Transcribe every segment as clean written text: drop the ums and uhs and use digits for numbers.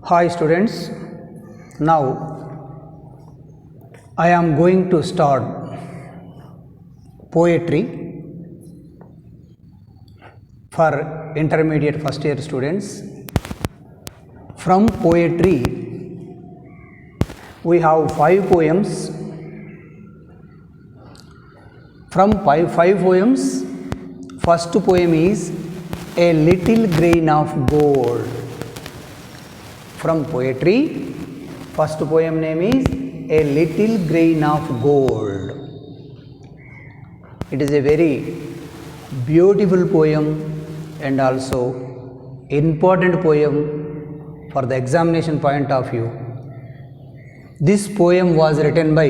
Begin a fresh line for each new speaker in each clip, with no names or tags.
Hi students, now I am going to start poetry for intermediate first year students. From poetry we have 5 poems. From five poems, first poem is A Little Grain of Gold. From poetry, first poem name is A Little Grain of Gold. It is a very beautiful poem and also important poem for the examination point of view. This poem was written by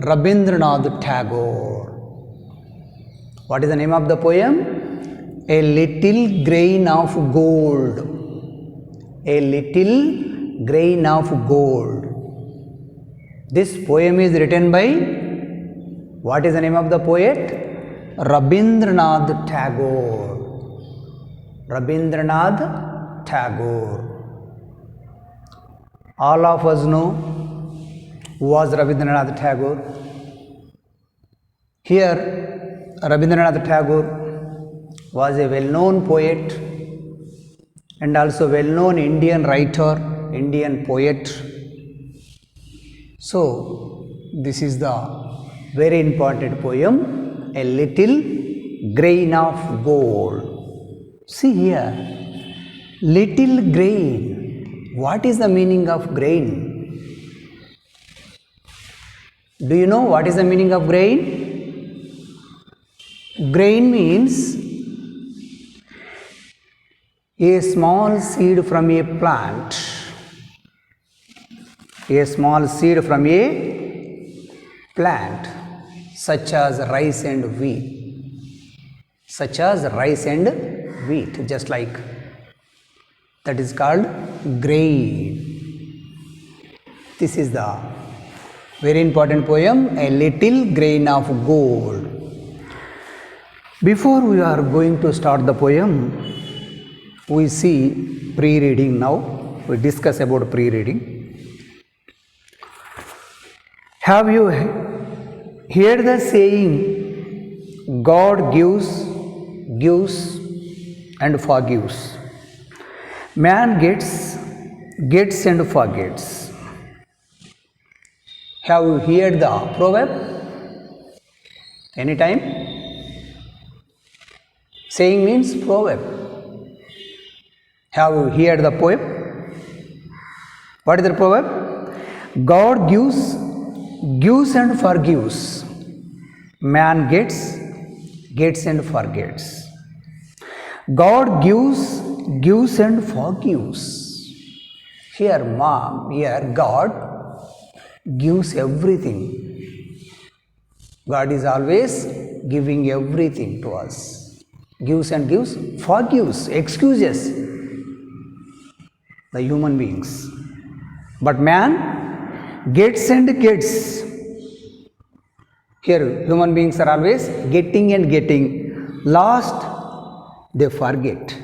Rabindranath Tagore. What is the name of the poem? A Little Grain of Gold. A Little Grain of Gold. This poem is written by, what is the name of the poet? Rabindranath Tagore. Rabindranath Tagore. All of us know who was Rabindranath Tagore. Here, Rabindranath Tagore was a well-known poet and also well-known Indian writer, Indian poet. So, this is the very important poem, A Little Grain of Gold. See here, little grain. What is the meaning of grain? Do you know what is the meaning of grain? Grain means a small seed from a plant. A small seed from a plant, such as rice and wheat. Such as rice and wheat, just like that is called grain. This is the very important poem, A Little Grain of Gold. Before we are going to start the poem, we see pre-reading now. We discuss about pre-reading. Have you heard the saying, God gives and forgives. Man gets and forgets. Have you heard the proverb? Anytime? Saying means proverb. Have you heard the poem? What is the proverb? God gives and forgives. Man gets and forgets. God gives and forgives. Here God gives everything. God is always giving everything to us. Gives and gives, forgives, excuses the human beings. But man gets and gets. Here human beings are always getting and getting. Last they forget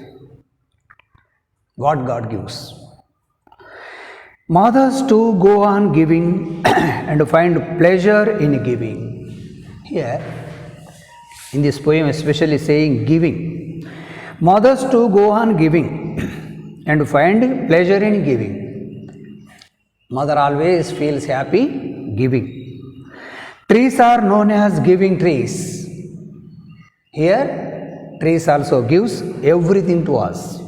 what God gives. Mothers too go on giving and find pleasure in giving. Here in this poem especially saying giving. Mothers too go on giving and find pleasure in giving. Mother always feels happy giving. Trees are known as giving trees. Here trees also gives everything to us.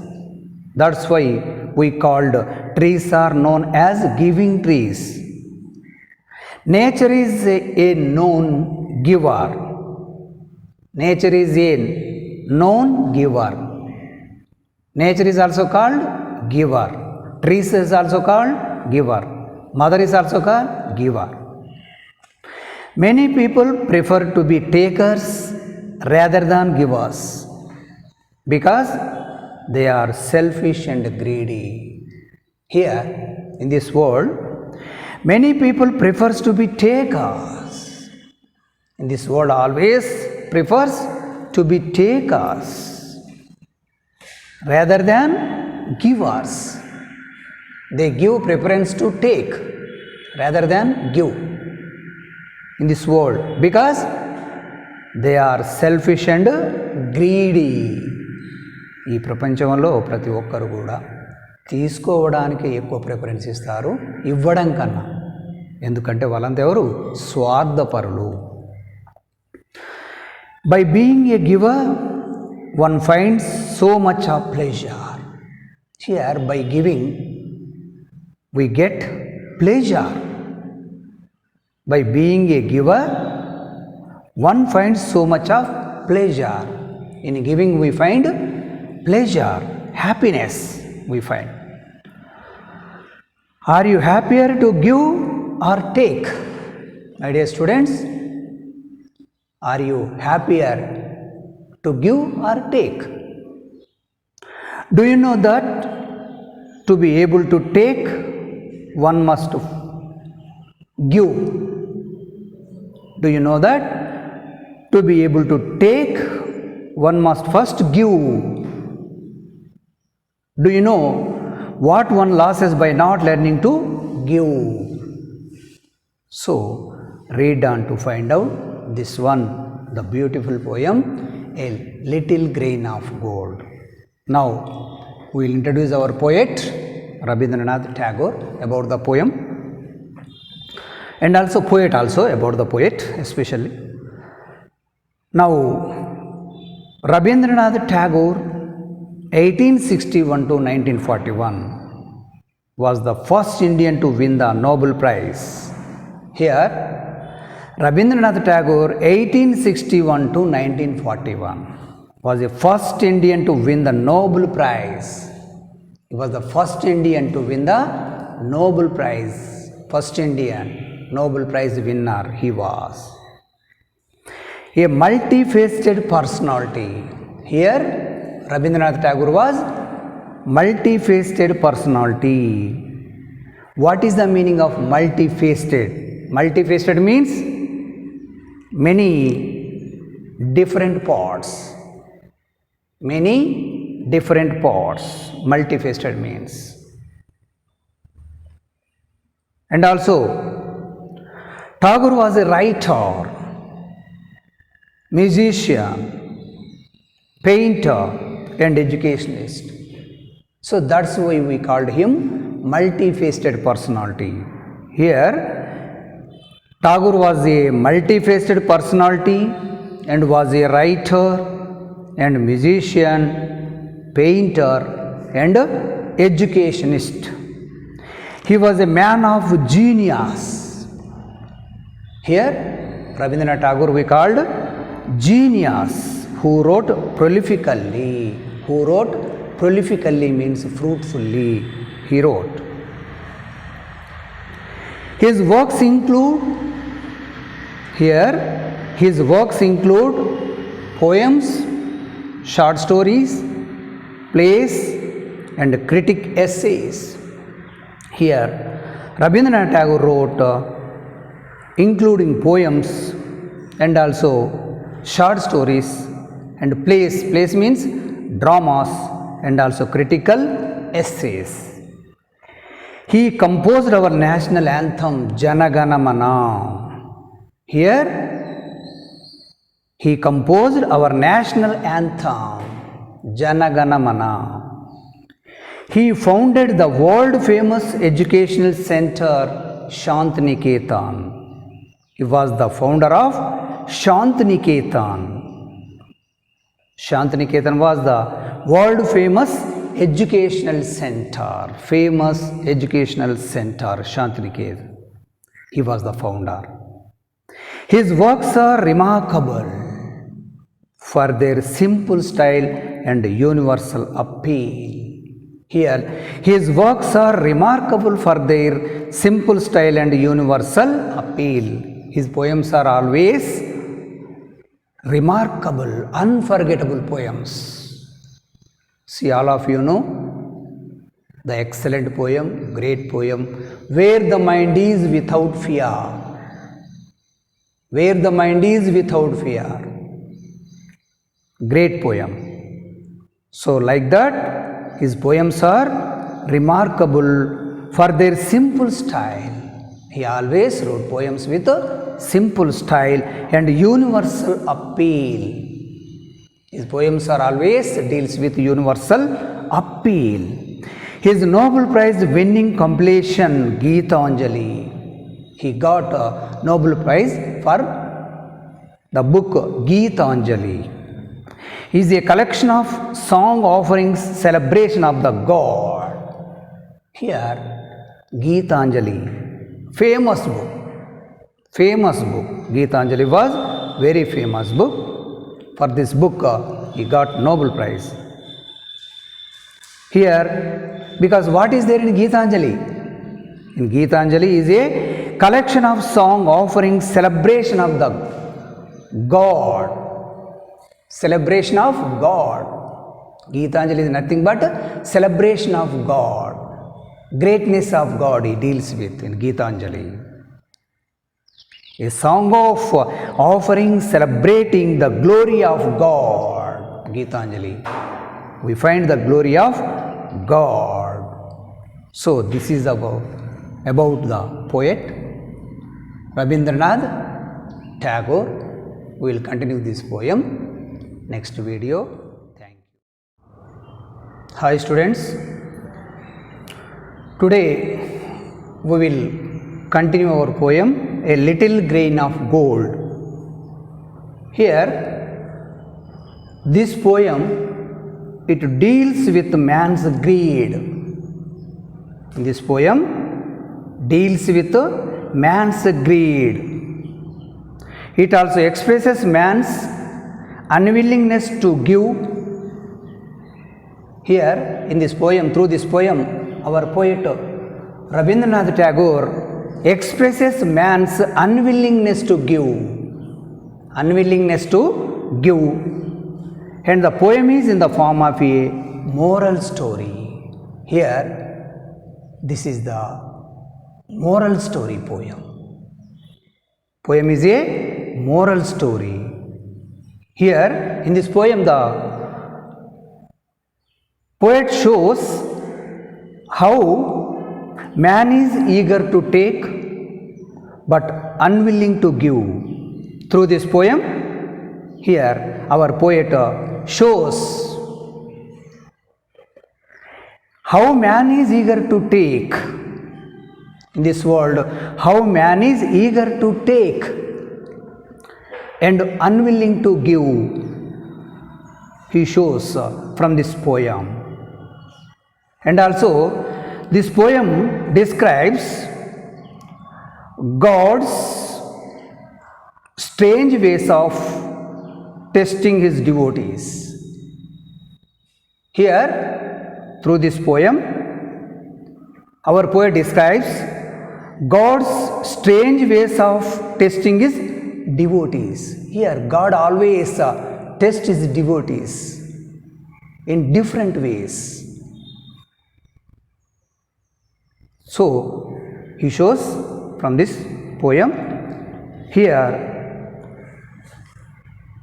That's why we called trees are known as giving trees. Nature is a known giver. Nature is a known giver. Nature is also called giver. Trees is also called giver. Mother is also called giver. Many people prefer to be takers rather than givers because they are selfish and greedy. Here in this world, many people prefers to be takers. In this world always prefers to be takers rather than givers. They give preference to take rather than give in this world because they are selfish and greedy. ఈ ప్రపంచంలో ప్రతి ఒక్కరు కూడా తీసుకోవడానికి ఎక్కువ preference ఇస్తారు ఇవ్వడం కన్నా. ఎందుకంటే వాళ్ళంతా ఎవరు? స్వార్థపరులు. By being a giver, one finds so much of pleasure. Here, by giving, we get pleasure. By being a giver, one finds so much of pleasure. In giving, we find pleasure, happiness we find. Are you happier to give or take? My dear students, are you happier to give or take? Do you know that to be able to take, one must give? Do you know that to be able to take, one must first give? Do you know what one loses by not learning to give? So, read on to find out this one, the beautiful poem, A Little Grain of Gold. Now, we will introduce our poet, Rabindranath Tagore, about the poem, and also poet also, about the poet especially. Now, Rabindranath Tagore, 1861 to 1941, was the first Indian to win the Nobel Prize. Here, Rabindranath Tagore, 1861 to 1941, was the first Indian to win the Nobel Prize. He was the first Indian to win the Nobel Prize. First Indian Nobel Prize winner he was. A multifaceted personality. Here, Rabindranath Tagore was multifaceted personality. What is the meaning of multifaceted? Multifaceted means many different parts. Many different parts. Multifaceted means. And also, Tagore was a writer, musician, painter, and educationalist. So that's why we called him multifaceted personality. Here, Tagore was a multifaceted personality and was a writer and musician, painter, and educationist. He was a man of genius. Here, Rabindranath Tagore we called genius, who wrote prolifically. Who wrote prolifically means fruitfully. He wrote. His works include, here, his works include poems, short stories, plays, and critic essays. Here, Rabindranath Tagore wrote including poems and also short stories and plays. Plays means dramas and also critical essays. He composed our national anthem Jana Gana Mana. Here, he composed our national anthem Jana Gana Mana. He founded the world famous educational center Shantiniketan. He was the founder of Shantiniketan. Shantiniketan was the world famous educational center. Famous educational center Shantiniketan. He was the founder. His works are remarkable for their simple style and universal appeal. Here, his works are remarkable for their simple style and universal appeal. His poems are always remarkable, unforgettable poems. See, all of you know the excellent poem, great poem, Where the Mind is Without Fear. Where the Mind is Without Fear. Great poem. So, like that, his poems are remarkable for their simple style. He always wrote poems with a simple style and universal appeal. His poems are always deals with universal appeal. His Nobel Prize winning compilation Geetanjali. He got a Nobel Prize for the book Geetanjali. Is a collection of song offerings celebration of the God. Here Geetanjali, famous book. Geetanjali was very famous book. For this book he got Nobel Prize. Here, because what is there in Geetanjali? In Geetanjali is a collection of song offering celebration of the God. Celebration of God. Geetanjali is nothing but celebration of God. Greatness of God he deals with in Geetanjali. A song of offering celebrating the glory of God. Geetanjali. We find the glory of God. So this is about the poet Rabindranath Tagore. We will continue this poem next video. Thank you. Hi students. Today we will continue our poem A Little Grain of Gold. Here this poem it deals with man's greed. This poem deals with man's greed. It also expresses man's unwillingness to give. Here in this poem, through this poem, our poet Rabindranath Tagore expresses man's unwillingness to give. Unwillingness to give. And the poem is in the form of a moral story. Here, this is the moral story poem. Poem is a moral story. Here, in this poem, the poet shows how man is eager to take but unwilling to give. Through this poem, here our poet shows how man is eager to take in this world, how man is eager to take and unwilling to give. He shows from this poem. And also this poem describes God's strange ways of testing his devotees. Here, through this poem, our poet describes God's strange ways of testing his devotees. Here, God always tests his devotees in different ways. So, he shows from this poem. Here,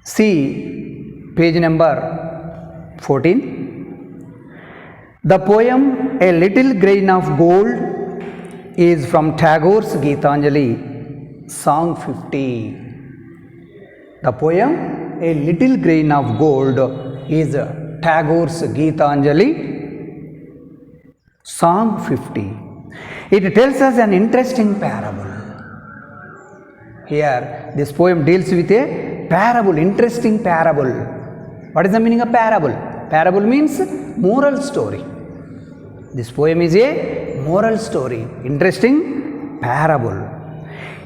see page number 14. The poem A Little Grain of Gold is from Tagore's Geetanjali, Song 50. The poem A Little Grain of Gold is Tagore's Geetanjali, Song 50. It tells us an interesting parable. Here, this poem deals with a parable, interesting parable. What is the meaning of parable? Parable means moral story. This poem is a moral story, interesting parable.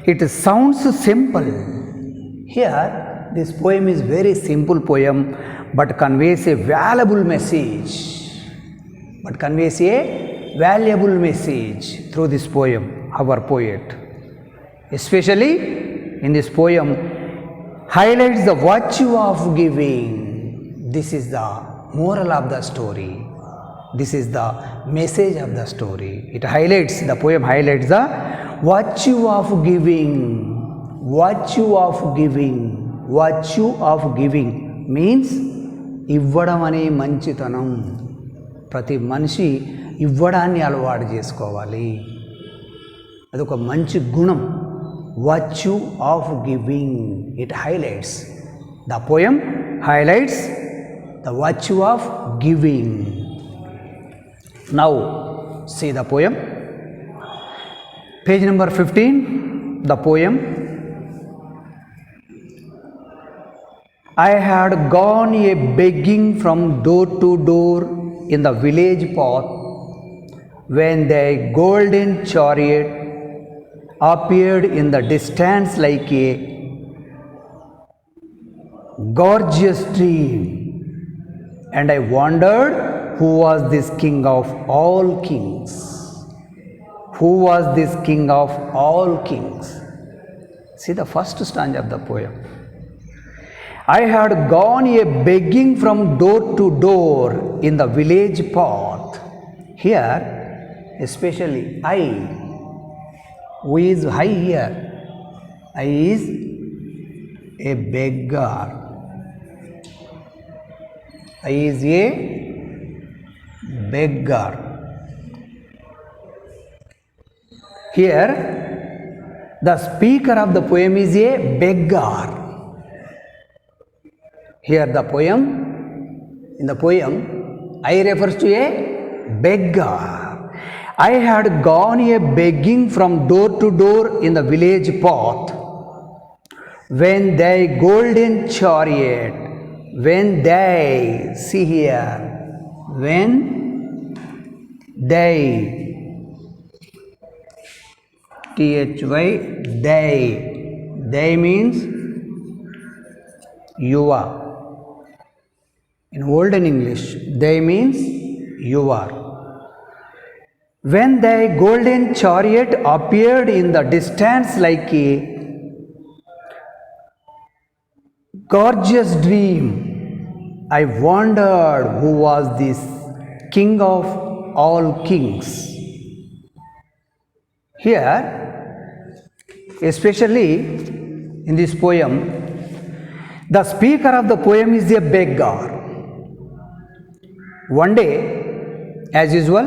It sounds simple. Here, this poem is very simple poem, but conveys a valuable message. Through this poem, our poet. Especially in this poem, highlights the virtue of giving. This is the moral of the story. This is the message of the story. It highlights, the poem highlights the virtue of giving. Virtue of giving. Virtue of giving means ఇవ్వడం అనే మంచితనం. ప్రతి మనిషి ఇవ్వడాన్ని అలవాటు చేసుకోవాలి. అదొక మంచి గుణం. Virtue of giving. It highlights, the poem highlights the virtue of giving. Now see the poem, page number 15. The poem, I had gone a begging from door to door in the village path, when thy golden chariot appeared in the distance like a gorgeous dream, and I wondered who was this king of all kings. Who was this king of all kings? See the first stanza of the poem. I had gone a begging from door to door in the village path. Here especially I, who is I here? I is a beggar. I is a beggar. Here the speaker of the poem is a beggar. Here the poem, in the poem, I refers to a beggar. I had gone a begging from door to door in the village path, when thy golden chariot, when thy, see here, when thy, thy, thy means you are. In olden English, thy means you are. When thy golden chariot appeared in the distance like a gorgeous dream, I wondered who was this king of all kings. Here, especially in this poem, the speaker of the poem is a beggar. One day, as usual,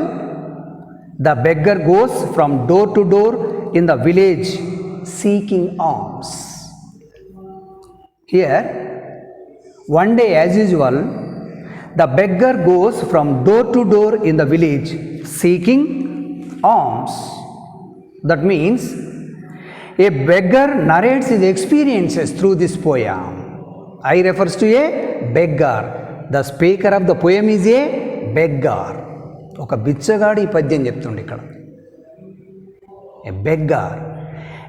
the beggar goes from door to door in the village seeking alms. Here, one day as usual, the beggar goes from door to door in the village seeking alms. That means a beggar narrates his experiences through this poem. I refers to a beggar. The speaker of the poem is a beggar. ఒక బిచ్చగాడు ఈ పద్యం చెప్తుండే ఇక్కడ. A beggar.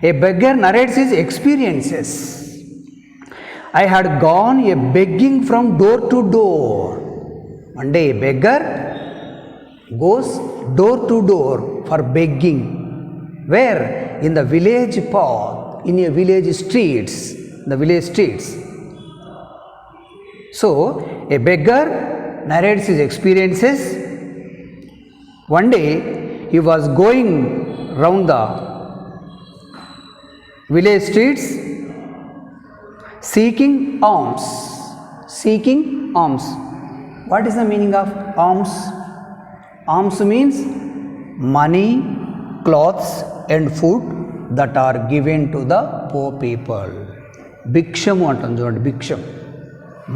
A beggar narrates his experiences. I had gone a begging from door to door. One day a beggar goes door to door for begging. Where? In the village path, in a village streets, the village streets. So, a beggar narrates his experiences. One day, he was going round the village streets seeking alms. Seeking alms. What is the meaning of alms? Alms means money, clothes and food that are given to the poor people. Bhiksham antam chudandi, bhiksham.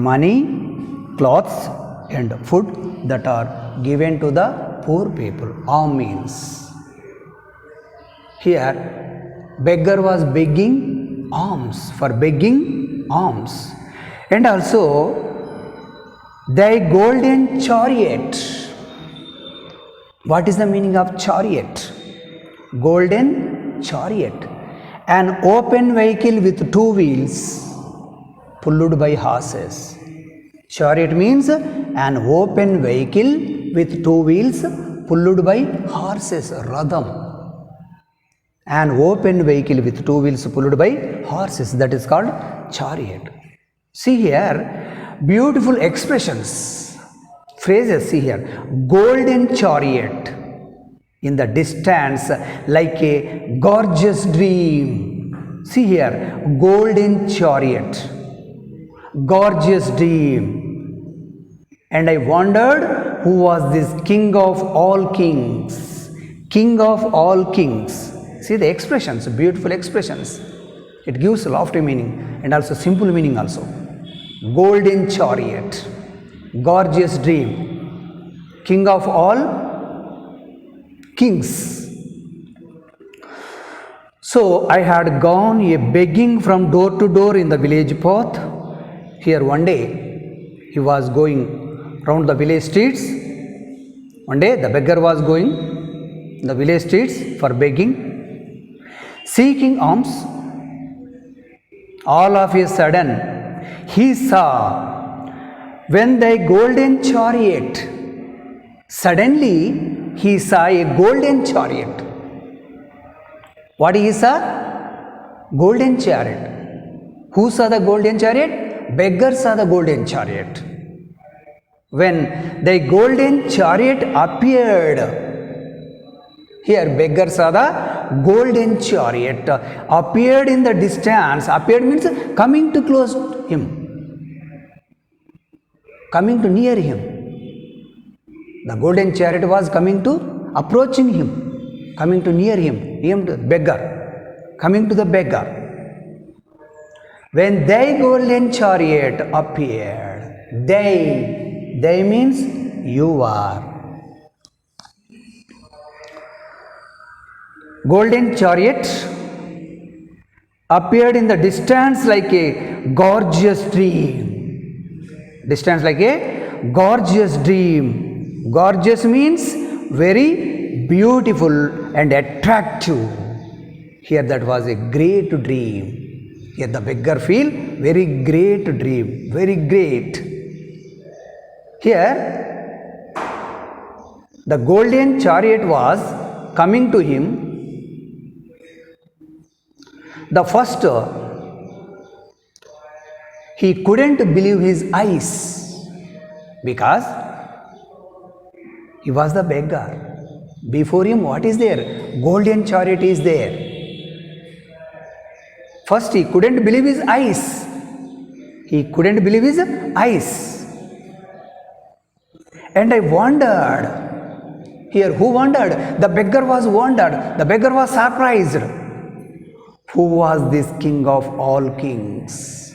Money, clothes and food that are given to the poor people. Alms means. Here, beggar was begging alms, for begging alms. And also, thy golden chariot. What is the meaning of chariot? Golden chariot. An open vehicle with two wheels pulled by horses. Chariot means an open vehicle with two wheels pulled by horses. Radham. An open vehicle with two wheels pulled by horses. That is called chariot. See here, beautiful expressions, phrases. See here, golden chariot in the distance like a gorgeous dream. See here, golden chariot, gorgeous dream. And I wondered who was this king of all kings. King of all kings. See the expressions, beautiful expressions. It gives lofty meaning and also simple meaning also. Golden chariot, gorgeous dream, king of all kings. So I had gone a begging from door to door in the village path. Here one day he was going round the village streets. One day the beggar was going in the village streets for begging, seeking alms. All of a sudden he saw when thy golden chariot. Suddenly he saw a golden chariot. What he saw? Golden chariot. Who saw the golden chariot? Beggar saw the golden chariot. When the golden chariot appeared, here beggar saw the golden chariot appeared in the distance. Appeared means coming to close him, coming to near him. The golden chariot was coming to approaching him, coming to near him. Him to beggar, coming to the beggar. When thy golden chariot appeared, they means you are. Golden chariot appeared in the distance like a gorgeous dream. Distance like a gorgeous dream. Gorgeous means very beautiful and attractive. Here that was a great dream. Here the beggar feel very great dream, very great. Here the golden chariot was coming to him. The first he couldn't believe his eyes because he was the beggar. Before him what is there? Golden chariot is there. First he couldn't believe his eyes. He couldn't believe his eyes. And I wondered. Here who wondered? The beggar was wondered. The beggar was surprised. Who was this king of all kings?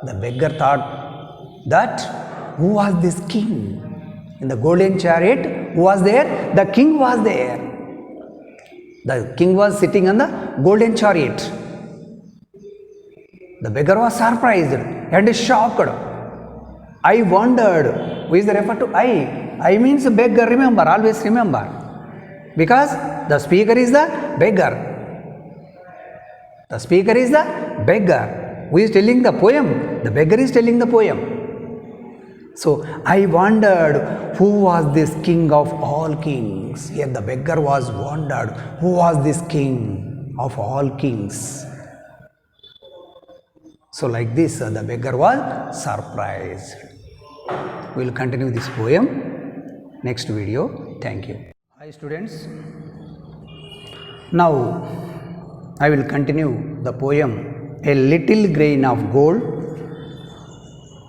The beggar thought that who was this king? In the golden chariot, who was there? The king was there. The king was sitting on the golden chariot. The beggar was surprised and shocked. I wondered. Who is the refer to I? I means beggar, remember, always remember. Because the speaker is the beggar. The speaker is the beggar. Who is telling the poem? The beggar is telling the poem. So I wondered who was this king of all kings. Here the beggar was wondered who was this king of all kings. So like this the beggar was surprised. We will continue this poem next video. Thank you. Hi students. Now I will continue the poem A Little Grain of Gold.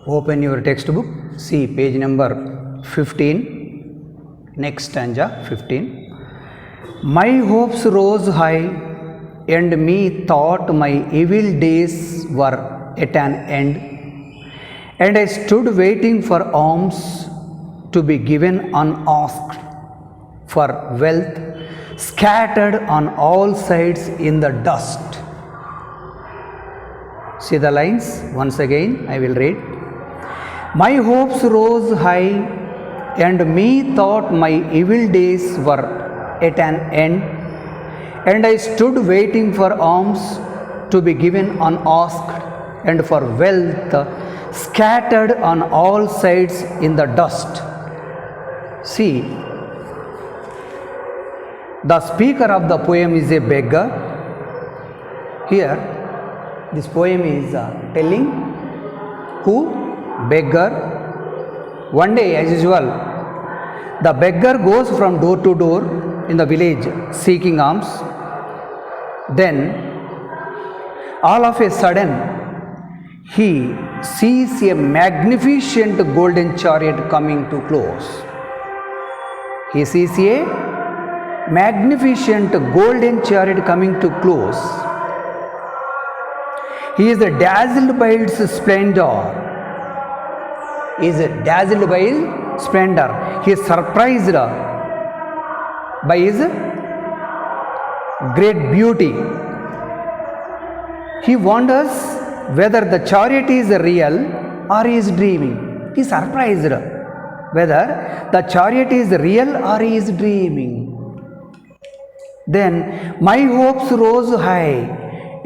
Open your textbook. See page number 15, next stanza 15. My hopes rose high, and me thought my evil days were at an end, and I stood waiting for alms to be given unasked, for wealth scattered on all sides in the dust. See the lines once again, I will read. My hopes rose high, and me thought my evil days were at an end, and I stood waiting for alms to be given unasked, and for wealth scattered on all sides in the dust. See, the speaker of the poem is a beggar. Here, this poem is telling who? Beggar. One day, as usual, the beggar goes from door to door in the village seeking alms. Then, all of a sudden, he sees a magnificent golden chariot coming to close. He sees a magnificent golden chariot coming to close. He is dazzled by its splendor. He is dazzled by its splendor. He is surprised by his great beauty. He wonders whether the chariot is real or he is dreaming. He is surprised whether the chariot is real or he is dreaming. Then my hopes rose high,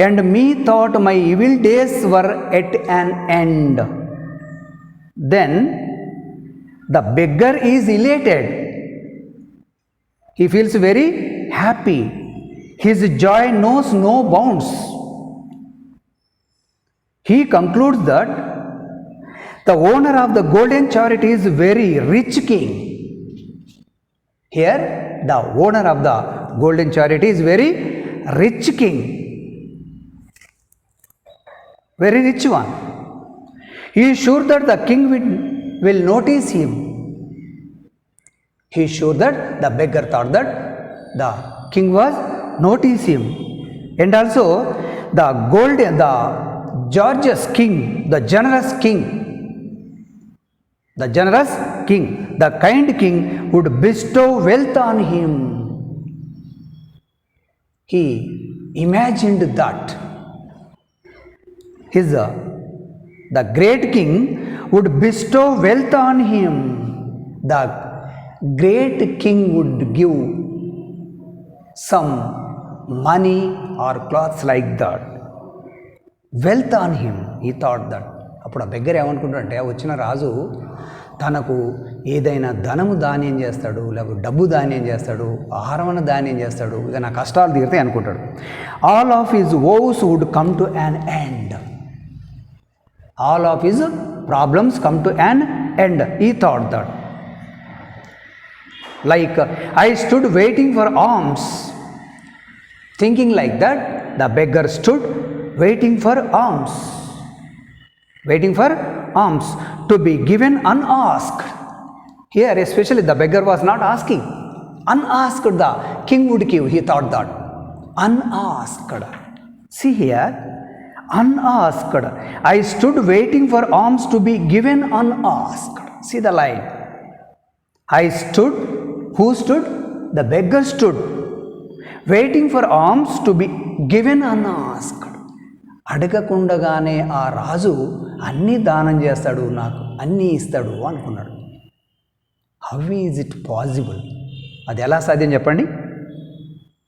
and methought my evil days were at an end. Then the beggar is elated. He feels very happy. His joy knows no bounds. He concludes that the owner of the golden chariot is very rich king. Here, the owner of the golden chariot is very rich king. Very rich one. He is sure that the king will notice him. He is sure that the beggar thought that the king was notice him. And also the George's king, the generous king, the kind king would bestow wealth on him. He imagined that the great king would bestow wealth on him. The great king would give some money or clothes like that. Wealth on him. He thought that. అప్పుడు ఆ beggar ఏమనుకుంటాడంటే వచ్చిన రాజు తనకు ఏదైనా ధనము దానం చేస్తాడు, లేకపోతే డబ్బు దానం చేస్తాడు, ఆహారమైన దానం చేస్తాడు, ఇక నా కష్టాలు తీరుతాయి అనుకుంటాడు. All of his woes would come to an end. All of his problems come to an end. He thought that. Like I stood waiting for alms. Thinking like that, the beggar stood waiting for alms. Waiting for alms to be given unasked. Here especially the beggar was not asking. Unasked the king would give. He thought that. Unasked. See here. Unasked. I stood waiting for alms to be given unasked. See the line. I stood. Who stood? The beggar stood. Waiting for alms to be given unasked. అడగకుండగానే ఆ రాజు అన్నీ దానం చేస్తాడు, నాకు అన్నీ ఇస్తాడు అనుకున్నాడు. How is it possible? అది ఎలా సాధ్యం చెప్పండి?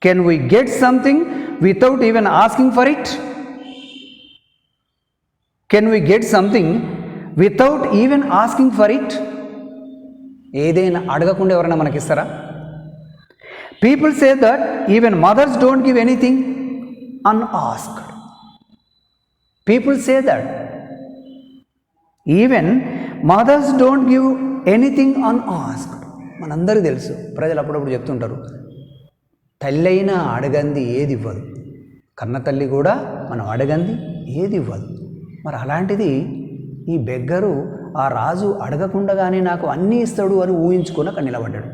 Can we get something without even asking for it? Can we get something without even asking for it? ఏదైనా అడగకుండా ఎవరైనా మనకిస్తారా? People say that even mothers don't give anything unasked. People say that even mothers don't give anything unasked. మనందరికీ తెలుసు, ప్రజలు అప్పుడప్పుడు చెప్తుంటారు, తల్లి అయినా అడగంది ఏది ఇవ్వదు, కన్న తల్లి కూడా మనం అడగంది ఏది ఇవ్వదు. మరి అలాంటిది ఈ బెగ్గరు ఆ రాజు అడగకుండగానే నాకు అన్నీ ఇస్తాడు అని ఊహించుకొని అక్కడ నిలబడ్డాడు.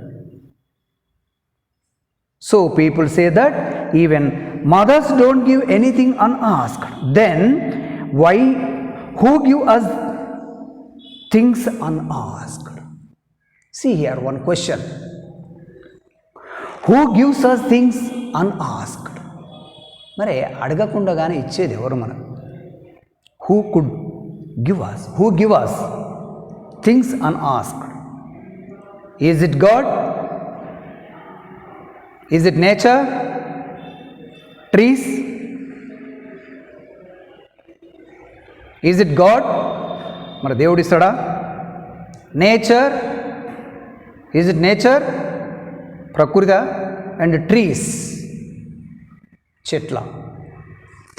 So people say that even mothers don't give anything unasked. Then why, who give us things unasked? See here one question. Who gives us things unasked? మరి అడగకుండగానే ఇచ్చేది ఎవరు మనకు? Who could give us? Who give us things unasked? Is it God? Is it nature? Trees? Is it God? మరి దేవుడు ఇస్తాడా? Nature? Is it nature? ప్రకృతి and trees, చెట్ల.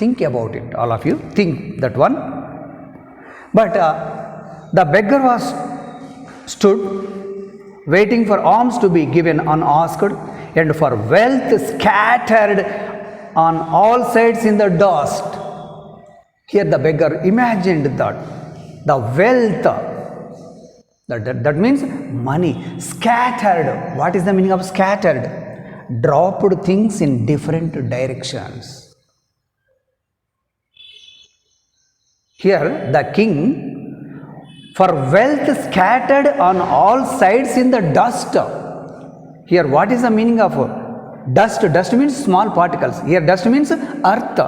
Think about it, all of you think that one. But the beggar was stood waiting for alms to be given unasked and for wealth scattered on all sides in the dust. Here the beggar imagined that the wealth, that means money. Scattered, what is the meaning of scattered? Dropped things in different directions. Here the king, for wealth scattered on all sides in the dust. Here what is the meaning of dust? Dust means small particles. Here dust means earth.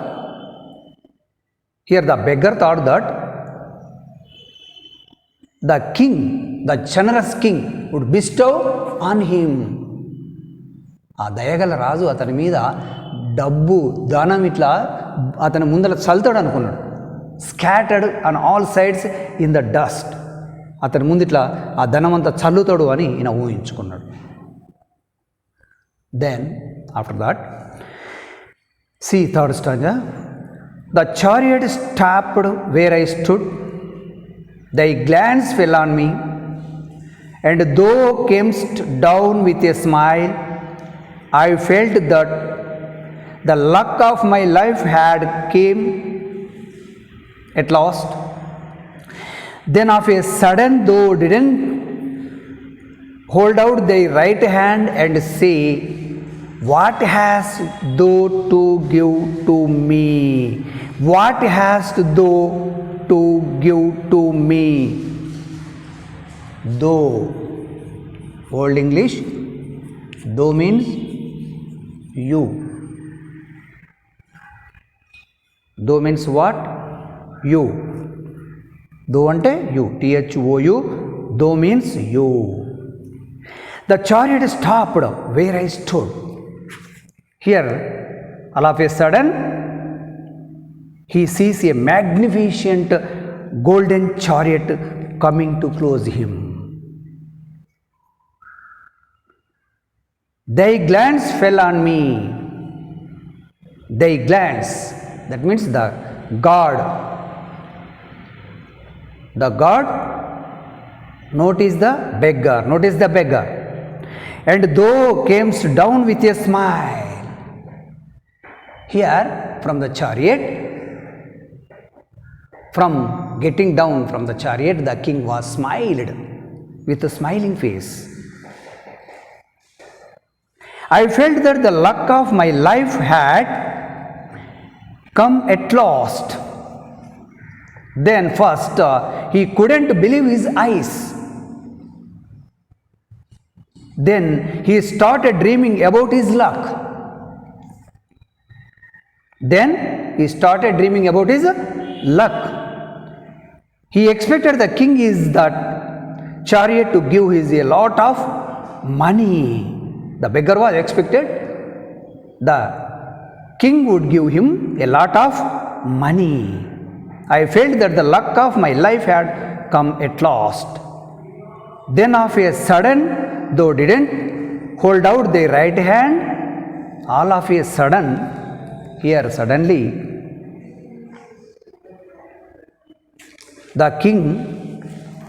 Here the beggar thought that the king, the generous king, would bestow on him. ఆ దయగల రాజు అతని మీద డబ్బు ధనం ఇట్లా అతని ముందర చల్లుతాడు అనుకున్నాడు. Scattered on all sides in the dust. అతని ముందు ఇట్లా ఆ ధనం అంతా చల్లుతాడు అని ఈయన ఊహించుకున్నాడు. Then after that see third stanza. The chariot stopped where I stood, thy glance fell on me, and thou camest down with a smile. I felt that the luck of my life had came at last. Then of a sudden thou didn't hold out thy right hand and say, what hast thou to give to me? What hast thou to give to me? Thou, old English, thou means you. Thou means what? You. Thou ante you. THOU. Thou means you. The chariot stopped where I stood. Here, all of a sudden, he sees a magnificent golden chariot coming to close him. Thy glance fell on me. Thy glance, that means the God. The God, notice the beggar. Notice the beggar. And thou camest down with a smile. Here, from the chariot, from getting down from the chariot, the king was smiled with a smiling face. I felt that the luck of my life had come at last. Then first he couldn't believe his eyes. Then he started dreaming about his luck. Then he started dreaming about his luck. He expected the king is that chariot to give his a lot of money. The beggar was expected the king would give him a lot of money. I felt that the luck of my life had come at last. Then of a sudden, thou didn't hold out thy right hand. All of a sudden, here suddenly, the king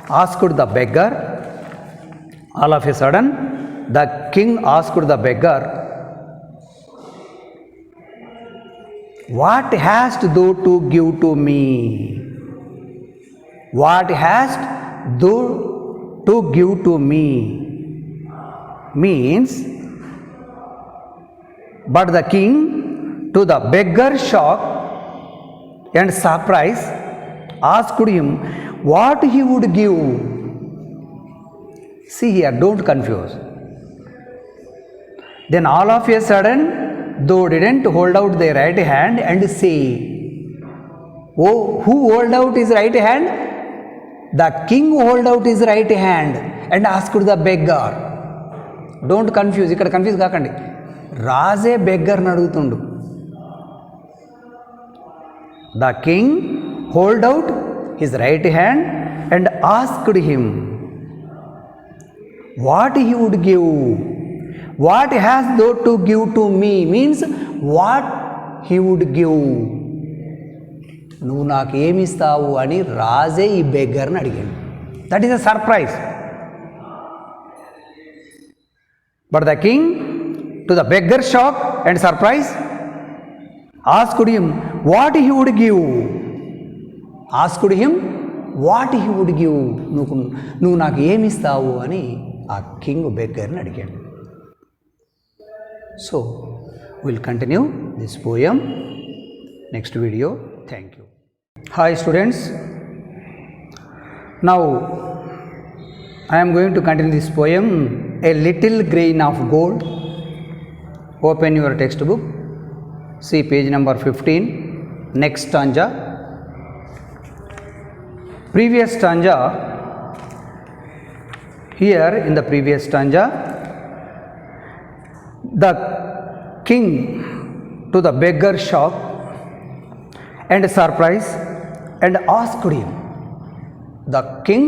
asked the beggar. All of a sudden, the king asked the beggar, what hast thou to give to me? What hast thou to give to me? Means, but the king, to the beggar's shock and surprise, asked him what he would give. See here, don't confuse. Then all of a sudden, thou didn't hold out thy right hand and say, oh, who hold out his right hand? The king hold out his right hand and asked the beggar. Don't confuse. ఇక్కడ confuse కాకండి. రాజే బెగ్గర్ని అడుగుతుండు. The king hold out his right hand and asked him what he would give. What has thou to give to me means what he would give. నువ్వు నాకు ఏమి ఇస్తావు అని రాజే ఈ బెగ్గర్ని అడిగాడు. That is a surprise. But the king to the beggar shock and surprise asked him what he would give. Asked him what he would give, నువ్వు నాకు ఏమి ఇస్తావు అని ఆ కింగ్ బెగ్గర్ని అడిగాడు. So will continue this poem next video. Thank you. Hi students, now I am going to continue this poem, A Little Grain of Gold. Open your textbook, see page number 15, next stanza. Previous stanza, here in the previous stanza, the king to the beggar shop and surprise and asked him. The king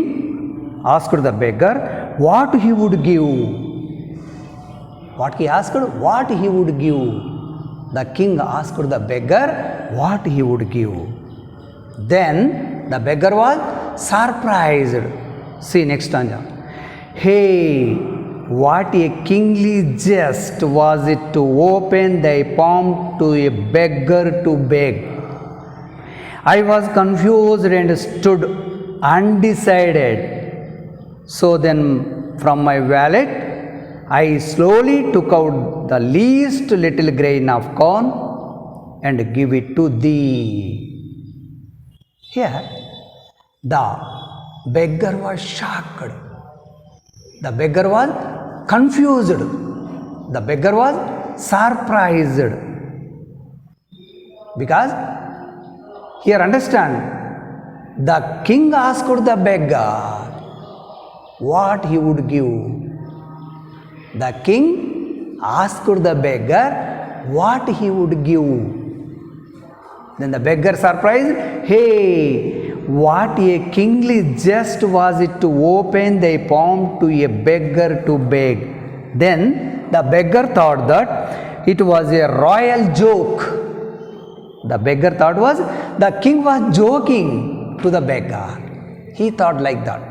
asked the beggar what he would give. What he asked? What he would give. The king asked the beggar what he would give. Then the beggar was surprised. See next stanza. Hey, what a kingly jest was it to open thy palm to a beggar to beg. I was confused and stood undecided. So then from my wallet I slowly took out the least little grain of corn and give it to thee. Here the beggar was shocked. The beggar was confused. The beggar was surprised. Because here understand, the king asked the beggar what he would give. The king asked the beggar what he would give. Then the beggar surprised, hey, what a kingly jest was it to open thy palm to a beggar to beg. Then the beggar thought that it was a royal joke. The beggar thought was the king was joking to the beggar. He thought like that.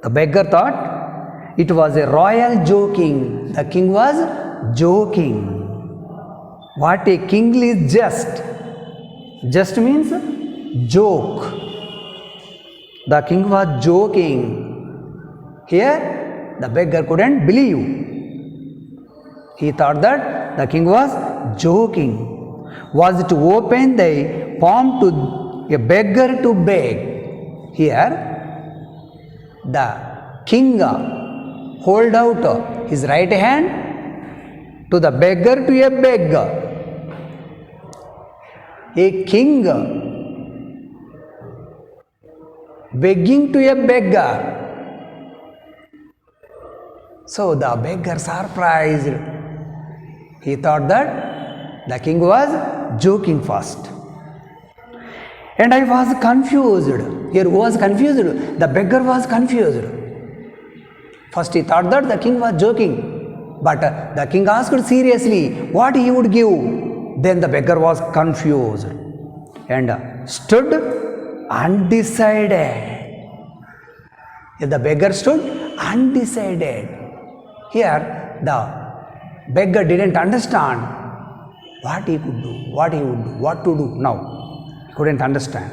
The beggar thought it was a royal joking. The king was joking. What a kingly jest. Jest means joke. The king was joking. Here the beggar couldn't believe. He thought that the king was joking. Was to open the palm to a beggar to beg. Here the king hold out his right hand to the beggar to a beggar. A king begging to a beggar. So the beggar surprised. He thought that the king was joking first. And I was confused. Here who was confused? The beggar was confused. First he thought that the king was joking. But the king asked seriously what he would give. Then the beggar was confused and stood undecided. The beggar stood undecided. Here the beggar didn't understand what he could do, what he would do, what to do now. He couldn't understand.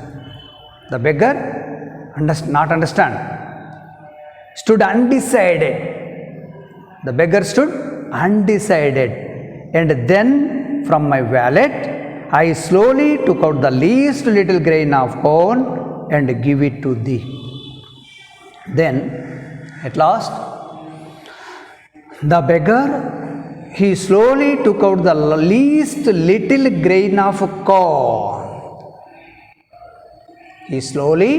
The beggar not understand. Stood undecided. The beggar stood undecided. And then from my wallet I slowly took out the least little grain of corn and give it to thee. Then at last the beggar, he slowly took out the least little grain of corn. He slowly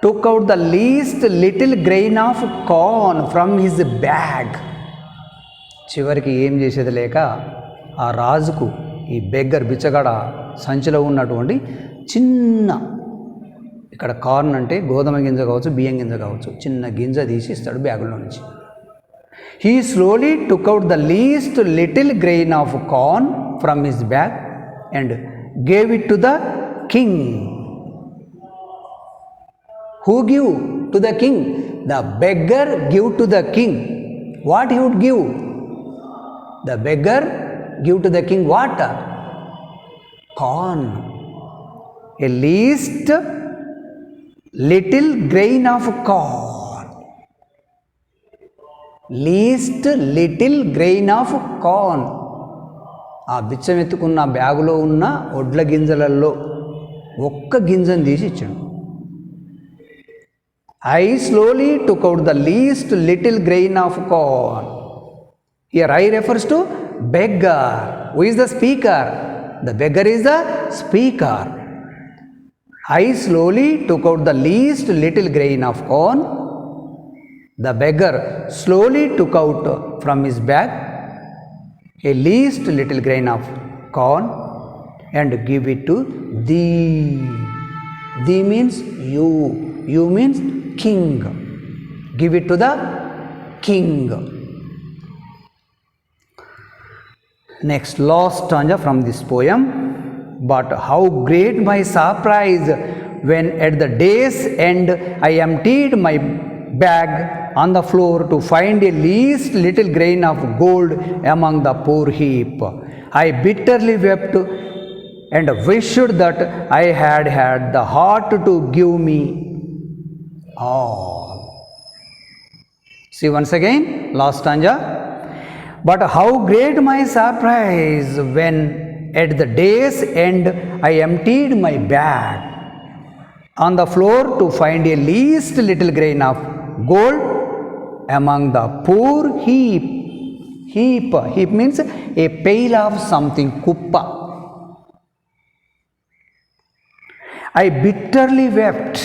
took out the least little grain of corn from his bag. చివరికి ఏం చేసేది లేక ఆ రాజుకు ఈ beggar బిచ్చగడ సంచిలో ఉన్నటువంటి చిన్న, ఇక్కడ కార్న్ అంటే గోధుమ గింజ కావచ్చు, బియ్యం గింజ కావచ్చు, చిన్న గింజ తీసి ఇస్తాడు బ్యాగులో నుంచి. He slowly took out the least little grain of corn from his bag and gave it to the king. Who gave to the king? The beggar gave to the king. What he would give? The beggar give to the king what? Corn. a least little grain of corn. Least little grain of corn. ఆ బిచ్చం ఎత్తుకున్న బ్యాగులో ఉన్న ఒడ్ల గింజలలో ఒక్క గింజను తీసి ఇచ్చాడు. I slowly took out the least little grain of corn. Here I refers to beggar. Who is the speaker? The beggar is the speaker. I slowly took out the least little grain of corn. The beggar slowly took out from his bag a least little grain of corn and give it to thee. Thee means you. You means king. Give it to the king. Next, last stanza from this poem. But how great my surprise when at the day's end I emptied my bag on the floor to find a least little grain of gold among the poor heap. I bitterly wept and wished that I had had the heart to give me all. See once again, last stanza. But how great my surprise when at the day's end I emptied my bag on the floor to find a least little grain of gold among the poor heap. Heap means a pail of something, kuppa. I bitterly wept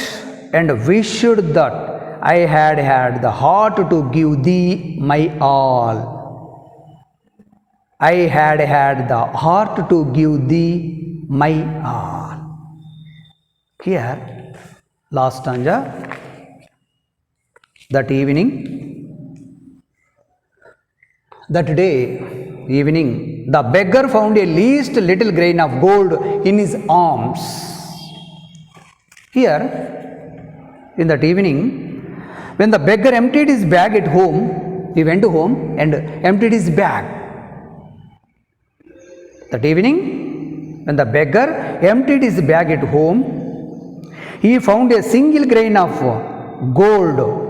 and wished that I had had the heart to give thee my all. I had had the heart to give thee my all. Here, last stanza. That evening, that day, evening, the beggar found a least little grain of gold in his arms. Here, in that evening, when the beggar emptied his bag at home, he went home and emptied his bag. That evening, when the beggar emptied his bag at home, he found a single grain of gold.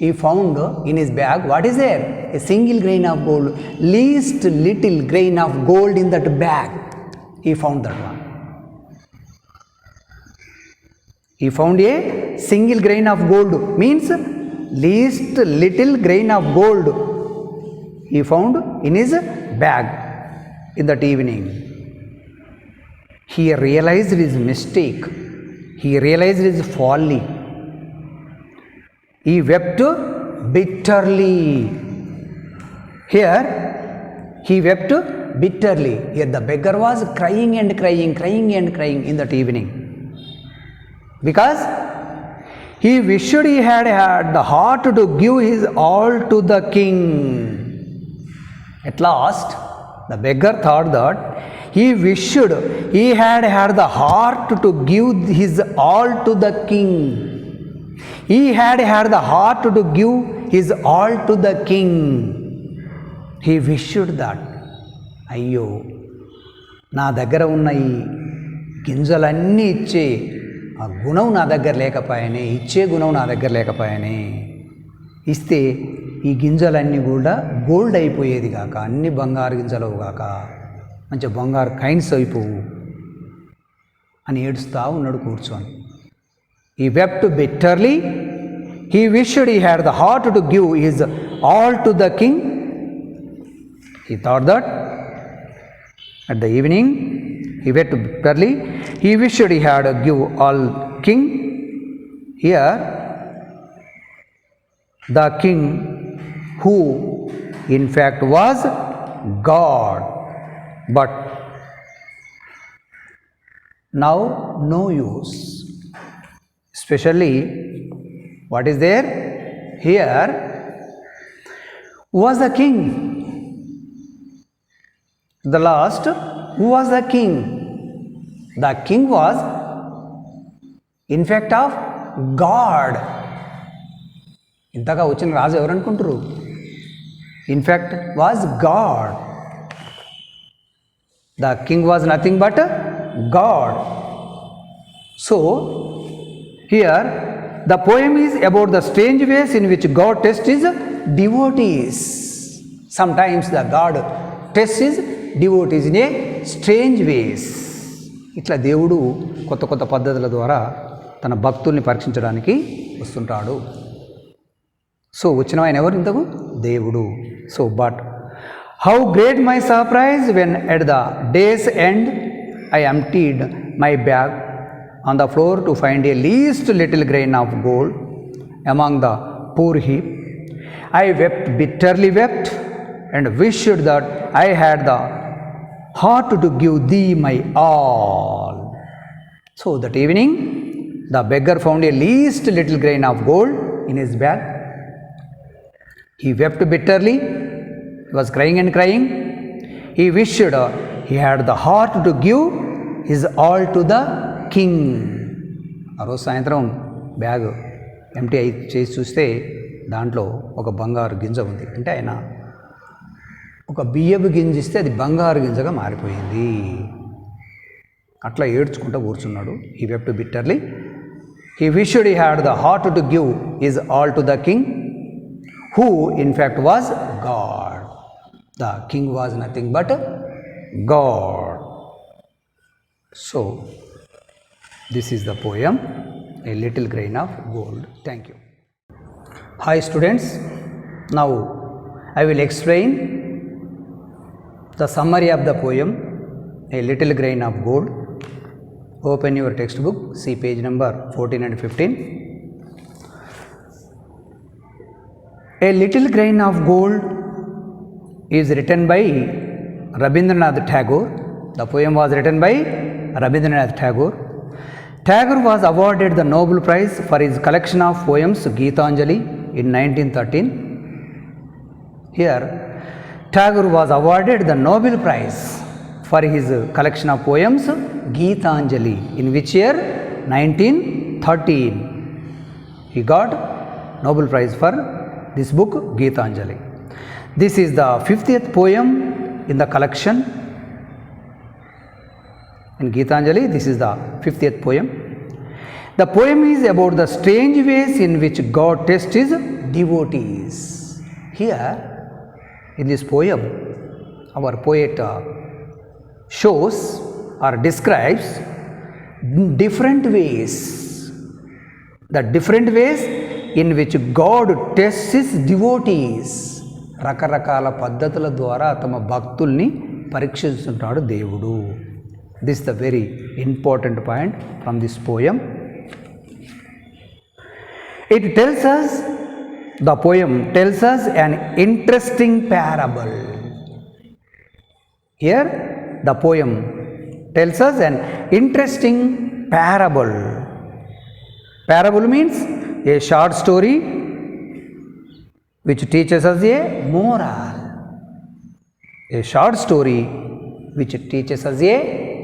He found in his bag, what is there? A single grain of gold, least little grain of gold in that bag. He found that one. He found a single grain of gold, means least little grain of gold. He found in his bag in that evening. He realized his mistake. He realized his folly. He wept bitterly. Here, he wept bitterly. Here, the beggar was crying and crying, crying and crying in that evening. Because he wished he had had the heart to give his all to the king. At last, the beggar thought that he wished he had had the heart to give his all to the king. He had had the heart to give his all to the king. He wished that. అయ్యో, నా దగ్గర ఉన్న ఈ గింజలన్నీ ఇచ్చే ఆ గుణం నా దగ్గర లేకపోయానే, ఇచ్చే గుణం నా దగ్గర లేకపోయానే. ఇస్తే ఈ గింజలన్నీ కూడా గోల్డ్ అయిపోయేది కాక, అన్ని బంగారు గింజలవు కాక, మంచి బంగారు కైన్స్ అయిపోవు అని ఏడుస్తూ ఉన్నాడు కూర్చొని. He wept bitterly. He wished he had the heart to give his all to the king. He thought that at the evening he wept bitterly. He wished he had to give all king. Here, the king, who in fact was God, but now no use. Especially, what is there? Here was the king. The last, who was the king? The king was, in fact, of God. ఇంతగా వచ్చిన రాజు ఎవరు అనుకుంటారు? In fact, was God. The king was nothing but God. So, here the poem is about the strange ways in which God tests his devotees. Sometimes the God tests his devotees in a strange ways. ఇట్లా దేవుడు కొత్త కొత్త పద్ధతుల ద్వారా తన భక్తుల్ని పరీక్షించడానికి వస్తుంటాడు. సో వచ్చిన ఆయన ఎవరు ఇంతకు? దేవుడు. So but how great my surprise when at the days end I emptied my bag on the floor to find a least little grain of gold among the poor heap. I wept, bitterly wept, and wished that I had the heart to give thee my all. So that evening, the beggar found a least little grain of gold in his bag. He wept bitterly, he was crying and crying. He wished he had the heart to give his all to the king. ఆ రోజు సాయంత్రం bag empty అయి చేసి చూస్తే దాంట్లో ఒక బంగారు గింజ ఉంది. అంటే ఆయన ఒక బియ్యపు గింజ ఇస్తే అది బంగారు గింజగా మారిపోయింది. అట్లా ఏడ్చుకుంటూ కూర్చున్నాడు. He wept bitterly. He wished he had the heart to give his all to the king, who in fact was God. The king was nothing but God. So this is the poem A Little Grain of Gold. Thank you. Hi students, now I will explain the summary of the poem A Little Grain of Gold. Open your textbook, see page number 14 and 15. A Little Grain of Gold is written by Rabindranath Tagore. The poem was written by Rabindranath Tagore. Tagore was awarded the Nobel Prize for his collection of poems Geetanjali in 1913. Here, Tagore was awarded the Nobel Prize for his collection of poems Geetanjali. In which year? 1913. He got Nobel Prize for this book Geetanjali. This is the 50th poem in the collection. In Geetanjali, this is the 50th poem. The poem is about the strange ways in which God tests his devotees. Here, in this poem, our poet shows or describes different ways, the different ways in which God tests his devotees. రకరకాల పద్ధతుల ద్వారా తమ భక్తుల్ని పరీక్షిస్తుంటాడు దేవుడు. This is the very important point from this poem. It tells us, the poem tells us an interesting parable. Here, the poem tells us an interesting parable. Parable means a short story which teaches us a moral. A short story which teaches us a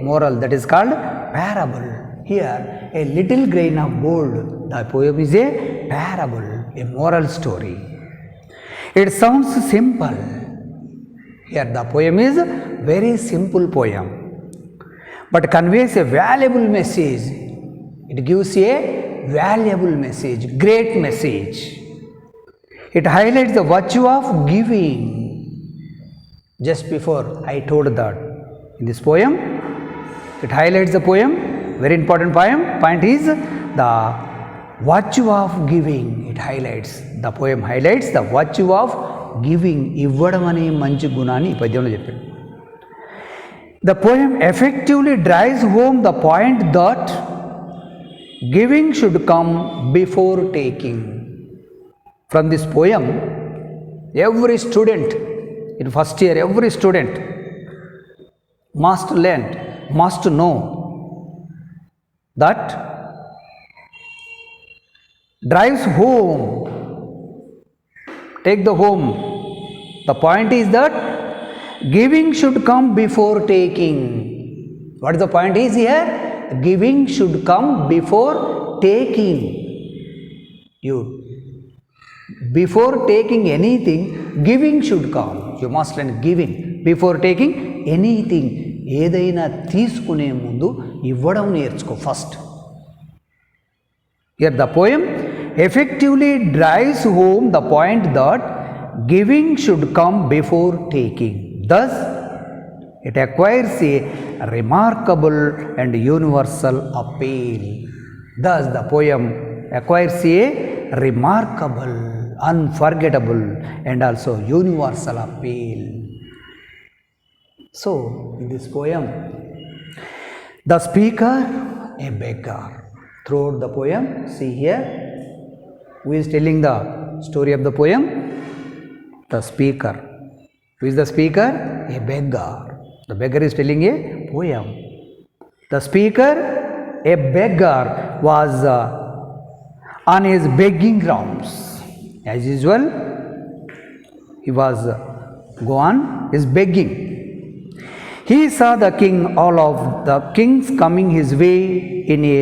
moral, that is called parable. Here, A Little Grain of Gold, the poem is a parable, a moral story. It sounds simple. Here the poem is very simple poem, but conveys a valuable message. It gives a valuable message, great message. It highlights the virtue of giving. Just before I told that in this poem, it highlights the poem, very important poem. Point is the virtue of giving. It highlights, the poem highlights the virtue of giving. ఇవ్వడం అనే మంచి గుణాన్ని ఈ పద్యంలో చెప్పాడు. The poem effectively drives home the point that giving should come before taking. From this poem, every student in first year, every student must learn, must know that drives home, take the home. The point is that giving should come before taking. What is the point is here? Giving should come before taking. You, before taking anything, giving should come. You must learn giving. Before taking anything, ఏదైనా తీసుకునే ముందు ఇవ్వడం నేర్చుకో first. Here the poem effectively drives home the point that giving should come before taking. Thus, it acquires a remarkable and universal appeal. Thus, the poem acquires a remarkable, unforgettable, and also universal appeal. So, in this poem, the speaker, a beggar. Throughout the poem, see here, who is telling the story of the poem? The speaker. Who is the speaker? A beggar. The beggar is telling a poem. The speaker, a beggar, was on his begging grounds. As usual, he was is begging. He saw the king, all of the kings coming his way in a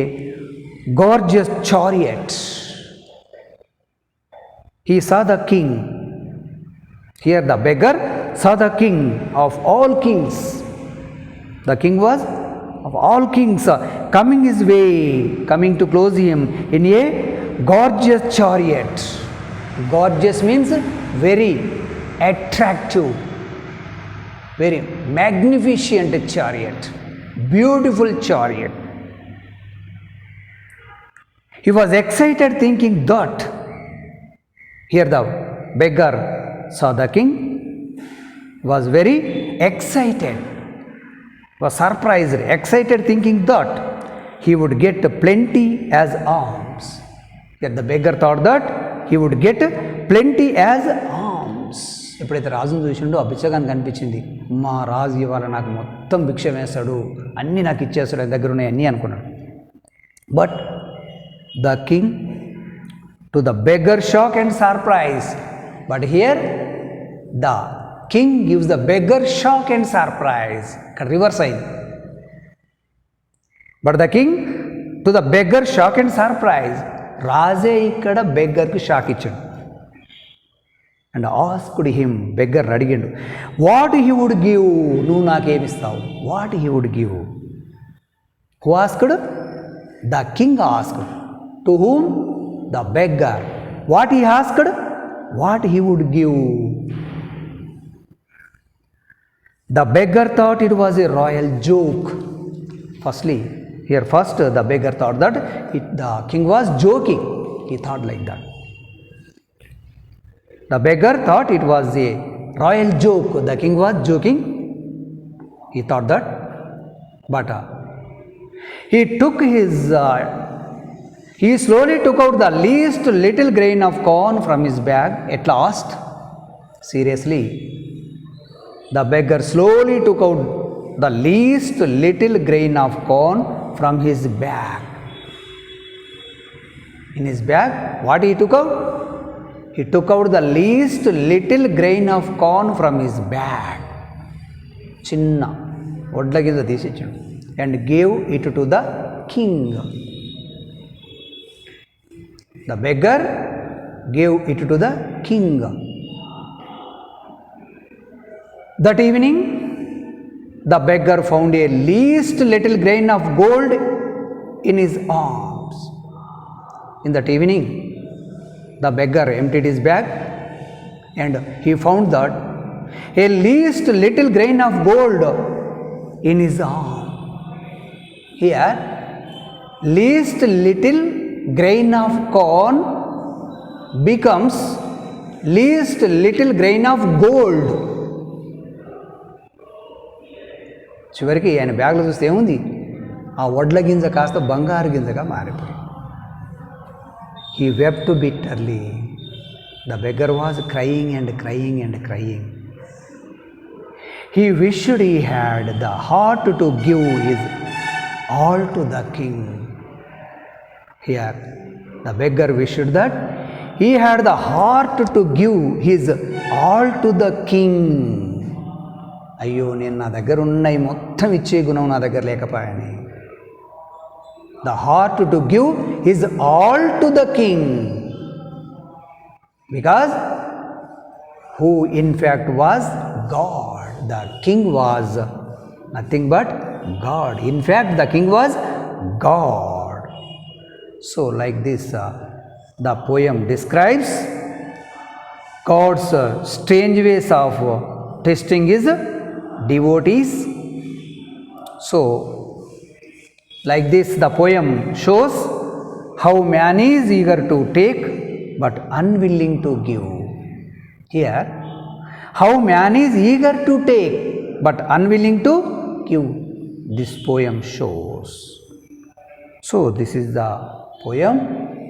gorgeous chariot. He saw the king. Here the beggar saw the king of all kings. The king was of all kings coming his way, coming to close him in a gorgeous chariot. Gorgeous means very attractive, very magnificent chariot, beautiful chariot. He was excited thinking that, here the beggar saw the king, was very excited, was surprised, excited thinking that he would get plenty as alms. Here the beggar thought that he would get plenty as alms. ఎప్పుడైతే రాజును చూసిండో ఆ బిచ్చగానికి అనిపించింది, మా రాజు ఇవాళ నాకు మొత్తం భిక్ష వేస్తాడు, అన్నీ నాకు ఇచ్చేస్తాడు, ఆయన దగ్గర ఉన్నాయి అన్నీ అనుకున్నాడు. But the king, to the beggar shock and surprise, but here the king gives the beggar shock and surprise. Reverse side. But the king, to the beggar shock and surprise, రాజే ఇక్కడ బెగ్గర్కి షాక్ ఇచ్చాడు. And asked him, beggar అడిగాడు, what he would give, నువ్వు నాకేమిస్తావు, what he would give. Who asked? The king asked. To whom? The beggar. What he asked? What he would give. The beggar thought it was a royal joke. First the beggar thought that the king was joking. He thought like that. The beggar thought it was a royal joke. The king was joking. He thought that. But he took his he slowly took out the least little grain of corn from his bag. At last, seriously, the beggar slowly took out the least little grain of corn from his bag. In his bag, what he took out? He took out the least little grain of corn from his bag. Chinna, వడ్ల గింజ తీసిచ్చాడు. And gave it to the king. The beggar gave it to the king. That evening, the beggar found a least little grain of gold in his arms. In that evening, the beggar emptied his bag and he found that a least little grain of gold in his arm. Here, least little grain of corn becomes least little grain of gold. చివరికి ఆయన బ్యాగ్లో చూస్తే ఏముంది, ఆ వడ్ల గింజ కాస్త బంగారు గింజగా మారిపోయింది. He wept bitterly. The beggar was crying and crying and crying. He wished he had the heart to give his all to the king. Here, the beggar wished that he had the heart to give his all to the king. అయ్యో, నేను నా దగ్గర ఉన్నాయి మొత్తం ఇచ్చే గుణం నా దగ్గర లేకపోయాని. The heart to give his all to the king, because who in fact was God. The king was Nothing but God. In fact, the king was God. So, like this, the poem describes God's strange ways of testing his devotees. So, like this, the poem shows how man is eager to take but unwilling to give. Here, how man is eager to take but unwilling to give, this poem shows. So, this is the poem,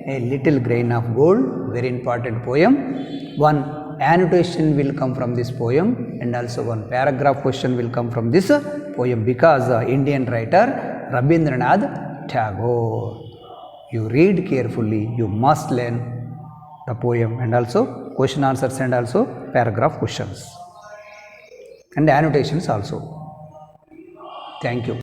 A Little Grain of Gold, very important poem. One annotation will come from this poem and also one paragraph question will come from this poem, because Indian writer Rabindranath Tagore. You read carefully, you must learn the poem and also question answers and also paragraph questions and annotations also. Thank you.